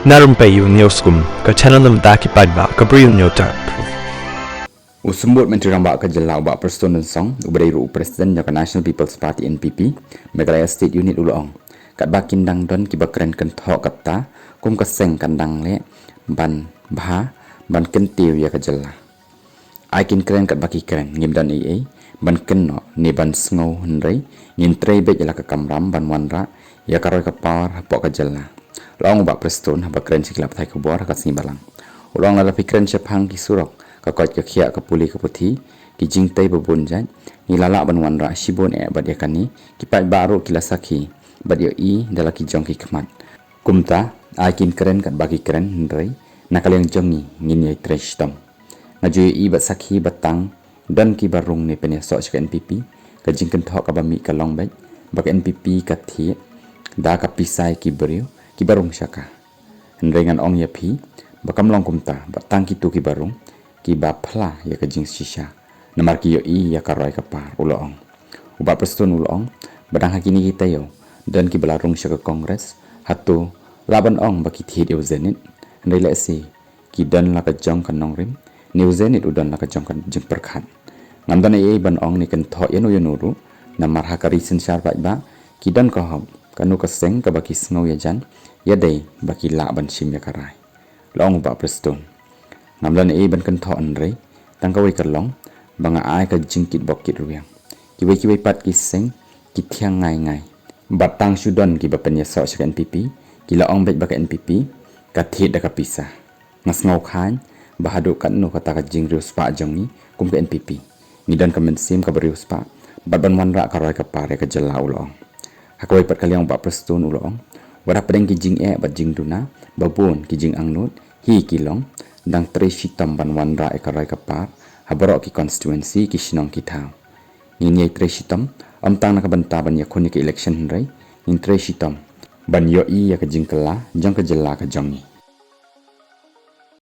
Na Rympei U ke channel nabynta ki paidbah ke Bri U Hynñiewtrep. Usembut Menteri Rambak ke Jelau Bah Prestone dan Song, Bri U Presiden yang National People's Party NPP, Meghalaya State Unit Ulong. Kat bakin dang don ki bakren kentok kata, kum keseng kandang le, ban bah, ban kentiu ya ke Jelah. Aikin kren kat baki kren, ngim dan ban kenno, ni ban sngau hynrei, ngin trei bet jala ke kamram, ban wanra, ya karoi ke pawar, hapok ke Jelah. Long Bah Prestone haba kren siklap thai ke buar kat sini balang. Ulong lala pikren sepang ki surok, kakot ke khia ke puli ke puti, ki jingtei bebun jat, ni lala ban wanra shibun bat yakani, ki baroh kila saki, bat i dala ki jong ki kemat. Kumta, aikin kren kat bagi kren hynrei, nakal yang jongi ngin trei stom. Ngajui i bat saki batang, dan ki barung ni penyesok ke NPP, ke jingkren thok ke bami ke long bet, bak NPP ke thi, da ke pisai ki beriu, ki barung syaka. Hynrei ngan ong iaphi, bakam long kumta, batang ki tu ki barung, ki bapla ya ke jing shisha. Namar ki i ya karoi ke par ulong. Bah Prestone ulong, badang hakini kita yo, dan ki belarung syaka kongres, hatu laban ong baki thi zenit, hynrei le si, ki dan la ke jong kan nong rim, ni zenit udan la ke jong kan jing perkhat. Ngamdan ban ong ni kan tho yanu yanuru, namar hakari sinsyar paidbah, ki dan ko hab, kanu keseng ke baki sngau ya jan, ya dei baki la ban shim ya karai. Long Bah Prestone. Ngamdan ban kan tho hynrei, tangkawai kalong, banga ai ka jingkit bokit ruyang. Kiwai pat ki seng, ki thiang ngai. Batang sudan ki bapenyesok syaka NPP, ki la ong bet baka NPP, ka thit da ka pisah. Ngas ngau khan, bahadu kan no kata ka jing riu spa jong ni, kum ke NPP. Ngidan ka mensim ka beriu spa, bat ban wanra ka roi ka pare ka Jelah ulong. Hakawai pat kaliang Bah Prestone ulong, wada pedeng ki jing bat jing duna, babun ki jing angnut, hi kilong, dang trei shitam ban wanra ka roi ka par, habarok ki constituency ki shinong ki thau. Ngin trei shitam, tang nak banta ban yakun ki election hynrei, ngin trei shitam, ban yo i ya ka jing kala, jong ka Jelah ka jong ni.